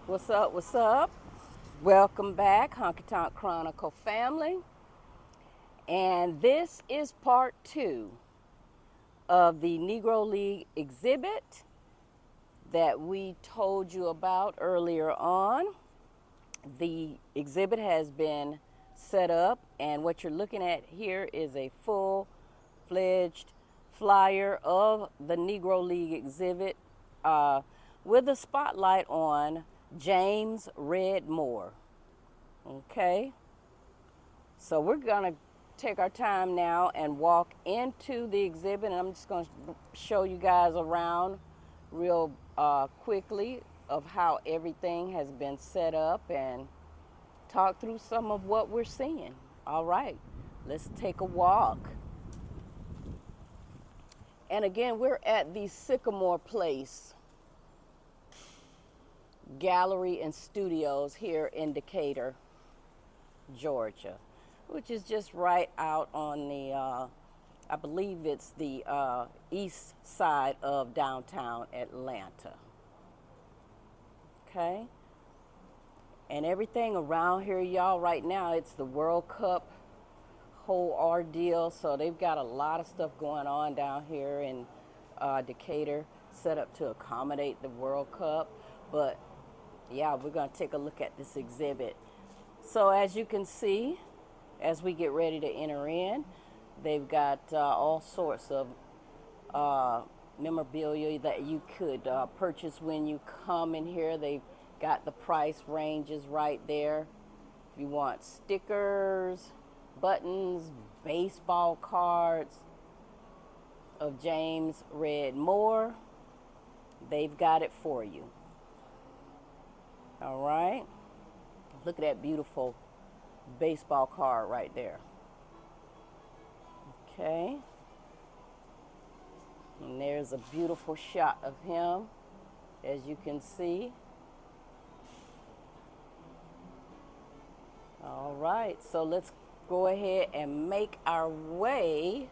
What's up? What's up? Welcome back, Honkytonk Chronicle family. And this is part 2 of the Negro League exhibit that we told you about earlier on. The exhibit has been set up, and what you're looking at here is a full-fledged flyer of the Negro League exhibit with a spotlight on James Red Moore. Okay, so we're gonna take our time now and walk into the exhibit, and I'm just gonna show you guys around real quickly of how everything has been set up and talk through some of what we're seeing. All right, let's take a walk. And again, we're at the Sycamore Place Gallery and Studios here in Decatur, Georgia, which is just right out on the, I believe it's the east side of downtown Atlanta. Okay? And everything around here, y'all, right now, it's the World Cup whole ordeal, so they've got a lot of stuff going on down here in Decatur, set up to accommodate the World Cup. But yeah, we're going to take a look at this exhibit. So as you can see, as we get ready to enter in, they've got all sorts of memorabilia that you could purchase when you come in here. They've got the price ranges right there. If you want stickers, buttons, baseball cards of James Red Moore, they've got it for you. All right, look at that beautiful baseball card right there. Okay, and there's a beautiful shot of him, as you can see. All right, so let's go ahead and make our way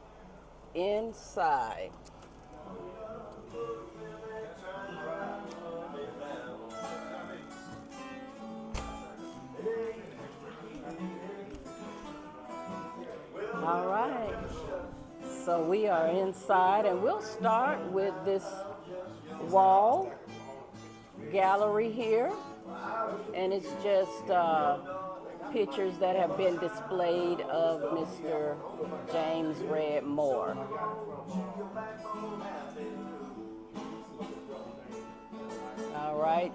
inside. All right, so we are inside, and we'll start with this wall gallery here, and it's just pictures that have been displayed of Mr. James Red Moore. All right,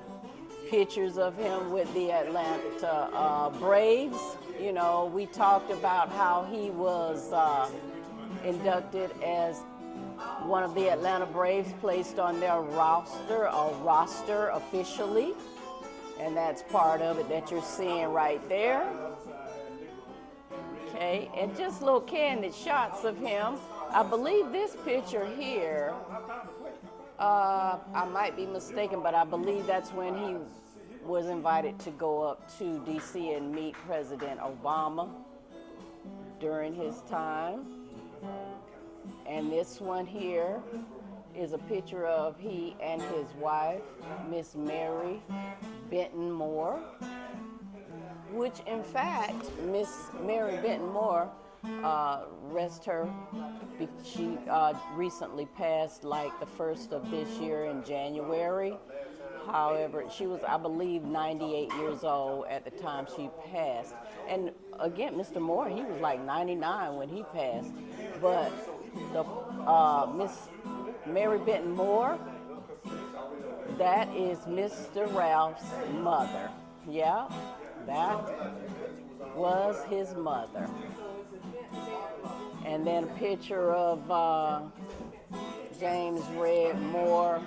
pictures of him with the Atlanta Braves. You know, we talked about how he was inducted as one of the Atlanta Braves, placed on their roster officially. And that's part of it that you're seeing right there. Okay, and just little candid shots of him. I believe this picture here, I might be mistaken, but I believe that's when he was invited to go up to DC and meet President Obama during his time. And this one here is a picture of he and his wife, Miss Mary Benton Moore, which in fact, Miss Mary Benton Moore, rest her, she recently passed like the first of this year in January. However, she was, I believe, 98 years old at the time she passed. And again, Mr. Moore, he was like 99 when he passed. But the Miss Mary Benton Moore, that is Mr. Ralph's mother. Yeah, that was his mother. And then a picture of James Red Moore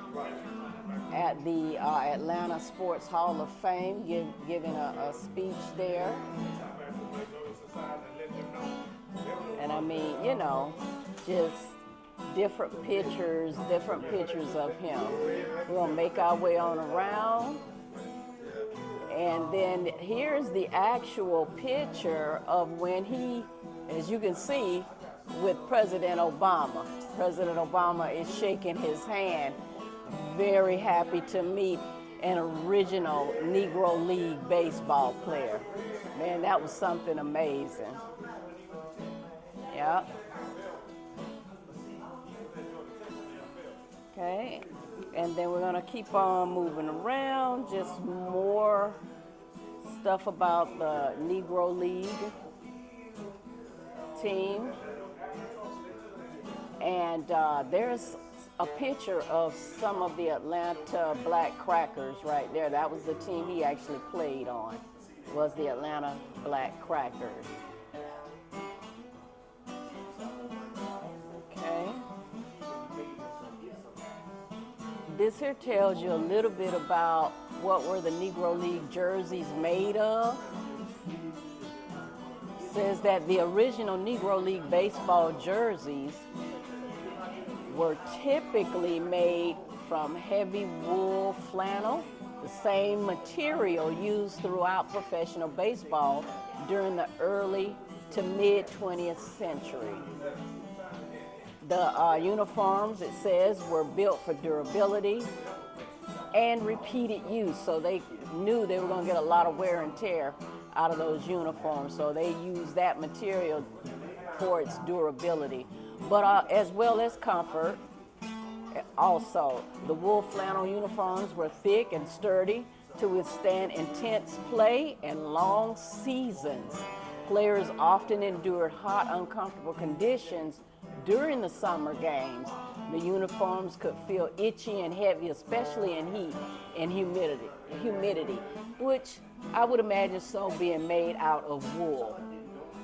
at the Atlanta Sports Hall of Fame, giving a speech there. And I mean, you know, just different pictures of him. We're gonna make our way on around. And then here's the actual picture of when he, as you can see, with President Obama. President Obama is shaking his hand, very happy to meet an original Negro League baseball player. Man, that was something amazing. Yeah. Okay, and then we're gonna keep on moving around, just more stuff about the Negro League team. And there's a picture of some of the Atlanta Black Crackers right there. That was the team he actually played on, was the Atlanta Black Crackers. Okay. This here tells you a little bit about what were the Negro League jerseys made of. It says that the original Negro League baseball jerseys were typically made from heavy wool flannel, the same material used throughout professional baseball during the early to mid 20th century. The uniforms, it says, were built for durability and repeated use. So they knew they were going to get a lot of wear and tear out of those uniforms. So they used that material for its durability. But as well as comfort, also, the wool flannel uniforms were thick and sturdy to withstand intense play and long seasons. Players often endured hot, uncomfortable conditions during the summer games. The uniforms could feel itchy and heavy, especially in heat and humidity, which I would imagine so being made out of wool.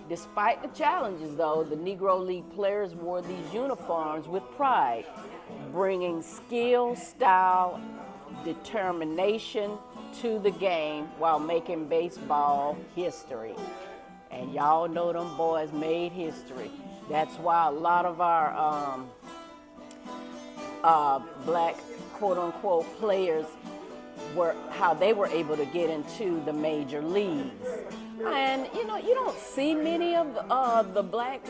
Despite the challenges, though, the Negro League players wore these uniforms with pride, bringing skill, style, determination to the game while making baseball history. And y'all know them boys made history. That's why a lot of our black quote-unquote players were, how they were able to get into the major leagues. And you know, you don't see many of the black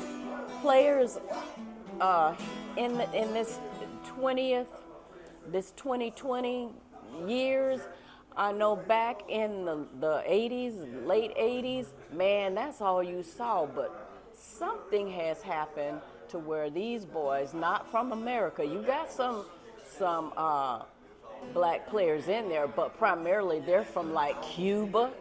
players in this 2020 years. I know back in the 80s, late 80s, man, that's all you saw. But something has happened to where these boys, not from America, you got some black players in there, but primarily they're from like Cuba.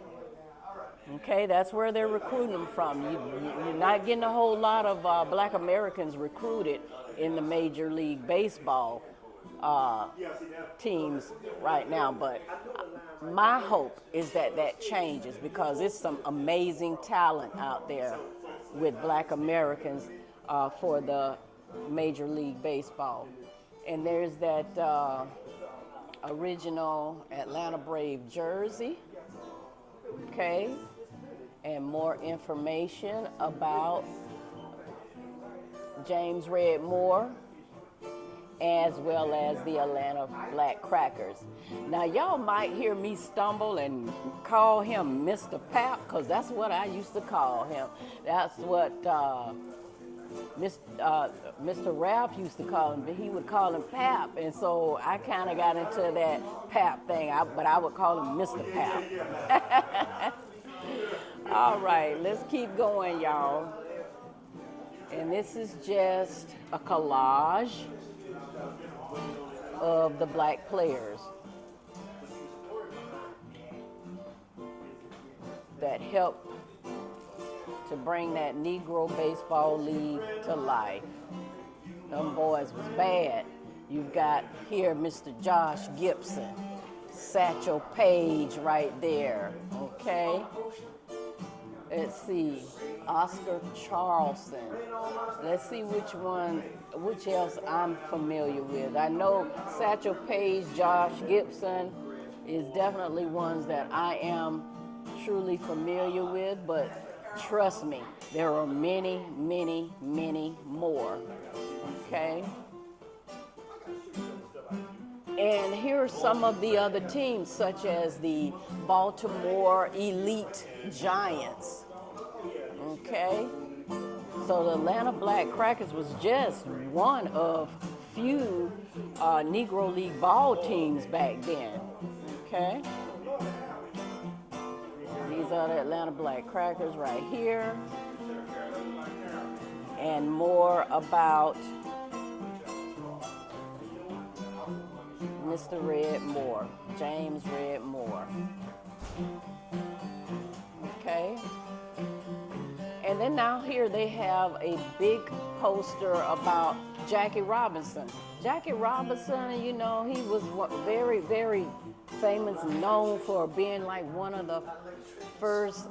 Okay, that's where they're recruiting them from. You're not getting a whole lot of black Americans recruited in the Major League Baseball teams right now, but my hope is that that changes, because it's some amazing talent out there with black Americans for the Major League Baseball. And there's that original Atlanta Brave jersey, okay, and more information about James Red Moore, as well as the Atlanta Black Crackers. Now, y'all might hear me stumble and call him Mr. Pap, because that's what I used to call him. That's what Mr. Ralph used to call him, but he would call him Pap, and so I kind of got into that Pap thing, but I would call him Mr. Pap. All right, let's keep going, y'all. And this is just a collage of the black players that helped to bring that Negro Baseball League to life. Them boys was bad. You've got here Mr. Josh Gibson, Satchel Paige right there, okay? Let's see, Oscar Charleston. Let's see which else I'm familiar with. I know Satchel Paige, Josh Gibson is definitely ones that I am truly familiar with, but trust me, there are many, many, many more, okay? And here are some of the other teams, such as the Baltimore Elite Giants, okay? So the Atlanta Black Crackers was just one of few Negro League ball teams back then, Okay. These are the Atlanta Black Crackers right here. And more about Mr. Red Moore, James Red Moore. Okay. And then now here they have a big poster about Jackie Robinson. Jackie Robinson, you know, he was very, very famous, known for being like one of the first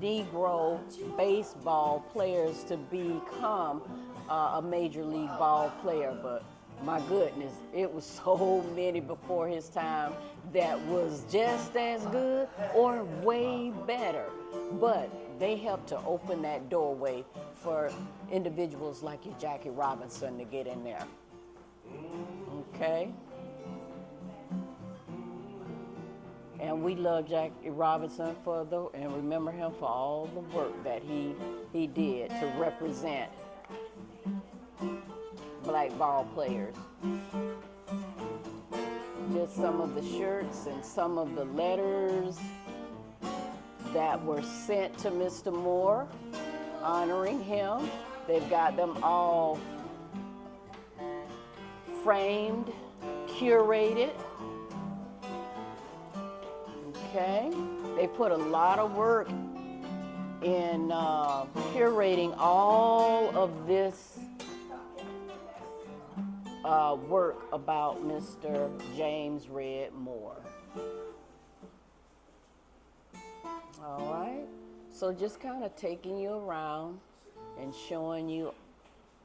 Negro baseball players to become a major league ball player. But my goodness, it was so many before his time that was just as good or way better. But they helped to open that doorway for individuals like your Jackie Robinson to get in there. Okay? And we love Jackie Robinson and remember him for all the work that he did to represent black ball players. Just some of the shirts and some of the letters that were sent to Mr. Moore honoring him. They've got them all framed, curated. Okay, they put a lot of work in curating all of this work about Mr. James Red Moore. All right, so just kind of taking you around and showing you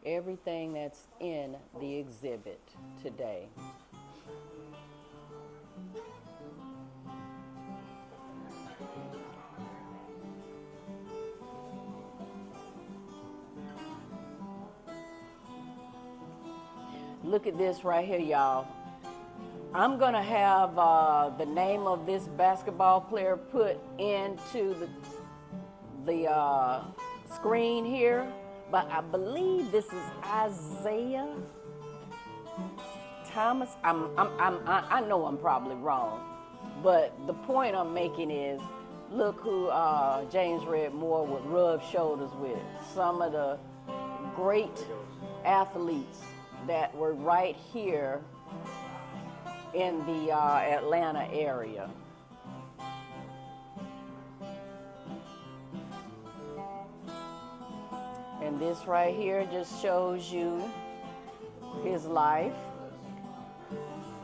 everything that's in the exhibit today. Look at this right here, y'all. I'm gonna have the name of this basketball player put into the screen here, but I believe this is Isaiah Thomas. I know I'm probably wrong, but the point I'm making is, look who James Red Moore would rub shoulders with. Some of the great athletes that were right here in the Atlanta area. And this right here just shows you his life.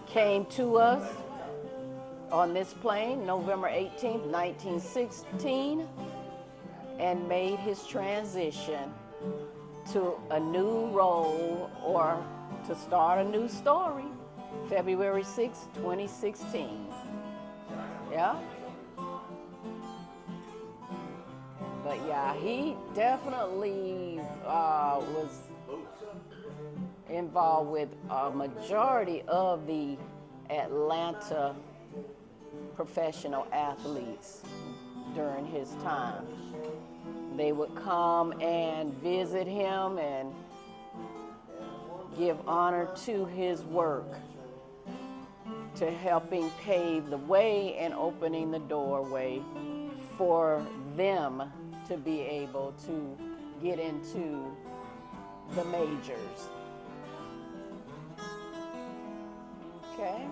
Came to us on this plane November 18th, 1916, and made his transition to a new role or to start a new story, February 6, 2016. Yeah? But yeah, he definitely was involved with a majority of the Atlanta professional athletes during his time. They would come and visit him and give honor to his work, to helping pave the way and opening the doorway for them to be able to get into the majors. Okay?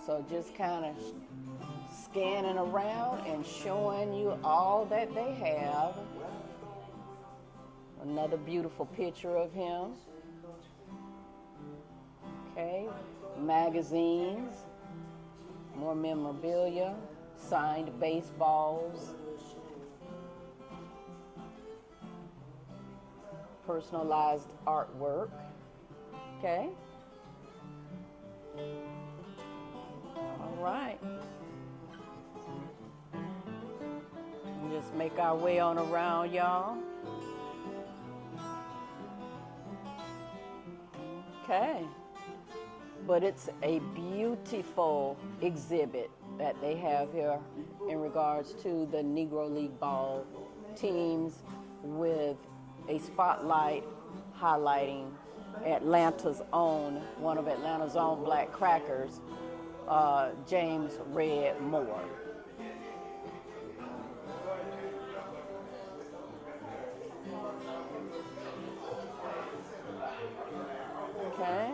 So just kind of scanning around and showing you all that they have. Another beautiful picture of him. Okay, magazines, more memorabilia, signed baseballs, personalized artwork. Okay. All right. Just make our way on around, y'all. Okay. But it's a beautiful exhibit that they have here in regards to the Negro League ball teams, with a spotlight highlighting one of Atlanta's own Black Crackers, James Red Moore. Okay.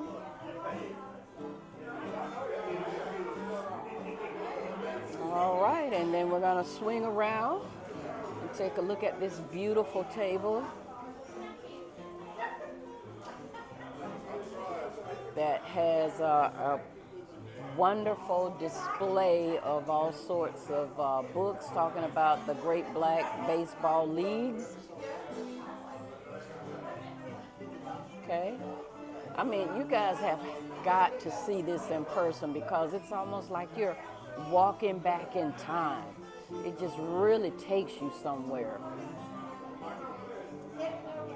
All right, and then we're gonna swing around and take a look at this beautiful table that has a wonderful display of all sorts of books talking about the Great Black Baseball Leagues. Okay. I mean, you guys have got to see this in person because it's almost like you're walking back in time. It just really takes you somewhere.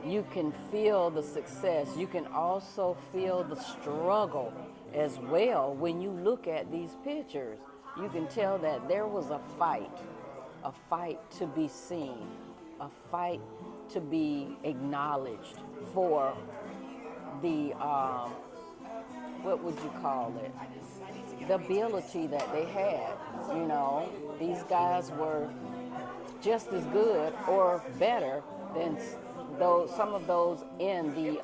You can feel the success. You can also feel the struggle as well when you look at these pictures. You can tell that there was a fight to be seen, a fight to be acknowledged for the, what would you call it? The ability that they had. You know, these guys were just as good or better than some of those in the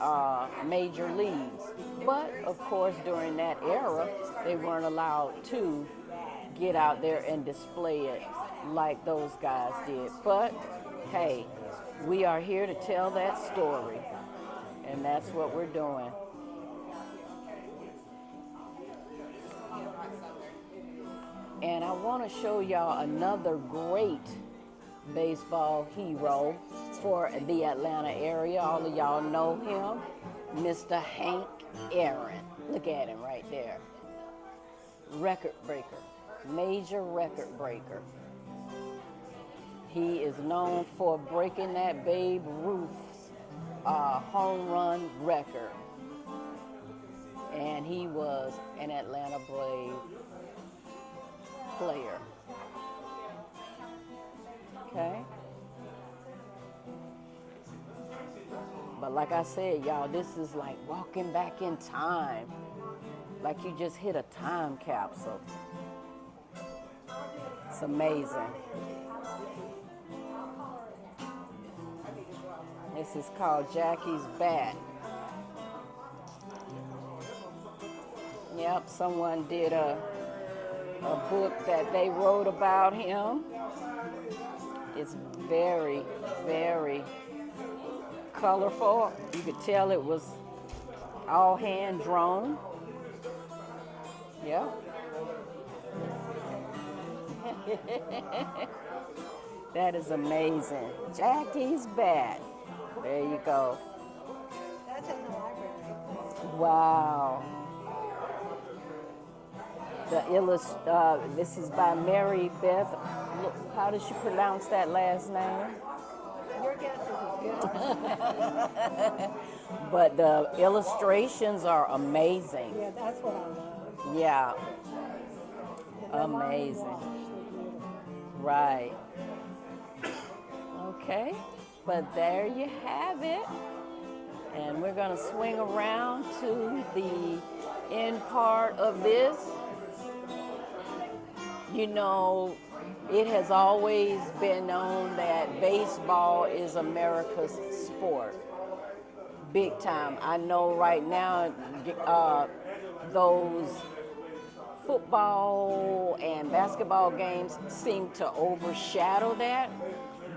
major leagues. But of course, during that era, they weren't allowed to get out there and display it like those guys did. But hey, we are here to tell that story, and that's what we're doing. And I want to show y'all another great baseball hero for the Atlanta area. All of y'all know him, Mr. Hank Aaron. Look at him right there. Record breaker, major record breaker. He is known for breaking that Babe Ruth's home run record. And he was an Atlanta Brave player. Okay? But like I said, y'all, this is like walking back in time. Like you just hit a time capsule. It's amazing. This is called Jackie's Bat. Yep, someone did a book that they wrote about him. It's very, very colorful. You could tell it was all hand drawn. Yeah. That is amazing. Jackie's Bat. There you go. That's in the library. Wow. This is by Mary Beth. How does she pronounce that last name? Your guess is as good. But the illustrations are amazing. Yeah, that's what I love. Yeah. Amazing. Right. Okay. But there you have it. And we're going to swing around to the end part of this. You know, it has always been known that baseball is America's sport. Big time. I know right now those football and basketball games seem to overshadow that,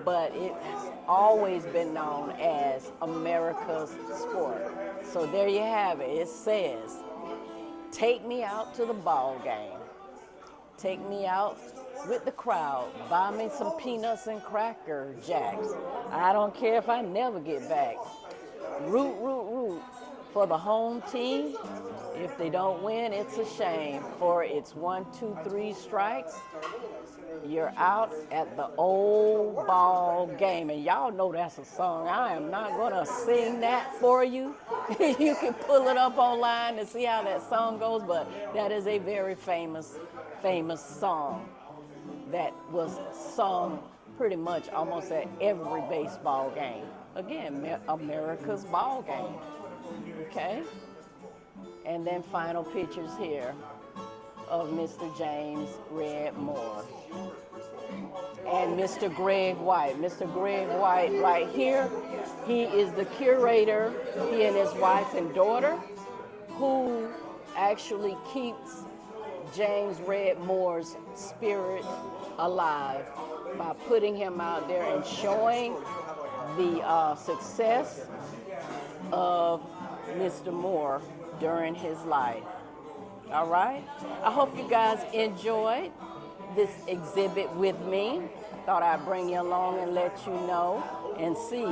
but it has always been known as America's sport. So there you have it. It says, take me out to the ball game. Take me out with the crowd. Buy me some peanuts and cracker jacks. I don't care if I never get back. Root, root, root for the home team. If they don't win, it's a shame. For it's 1, 2, 3 strikes. You're out at the old ball game. And y'all know that's a song. I am not going to sing that for you. You can pull it up online to see how that song goes, but that is a very famous song that was sung pretty much almost at every baseball game. Again, America's ball game. Okay? And then final pictures here of Mr. James Red Moore. And Mr. Greg White. Mr. Greg White right here, he is the curator, he and his wife and daughter, who actually keeps James Red Moore's spirit alive by putting him out there and showing the success of Mr. Moore during his life. All right? I hope you guys enjoyed this exhibit with me. Thought I'd bring you along and let you know and see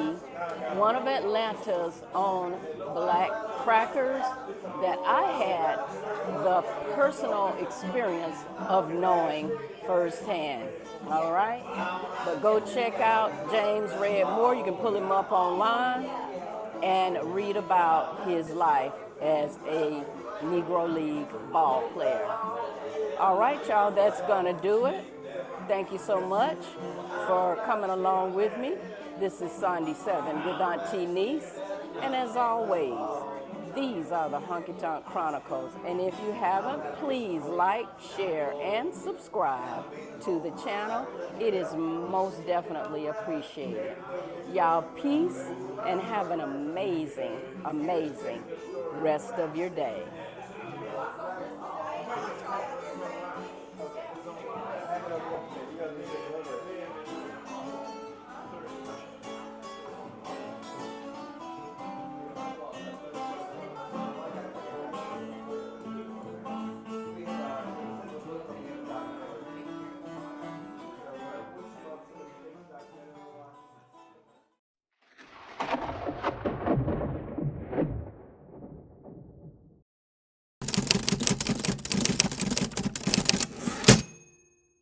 one of Atlanta's own black crackers that I had the personal experience of knowing firsthand. All right? But go check out James Red Moore. You can pull him up online and read about his life as a Negro League ball player. All right, y'all, that's gonna do it. Thank you so much for coming along with me. This is Sandy 7 with AN-T-NEES. And as always, these are the Honkytonk Chronicles. And if you haven't, please like, share, and subscribe to the channel. It is most definitely appreciated. Y'all, peace and have an amazing, amazing rest of your day.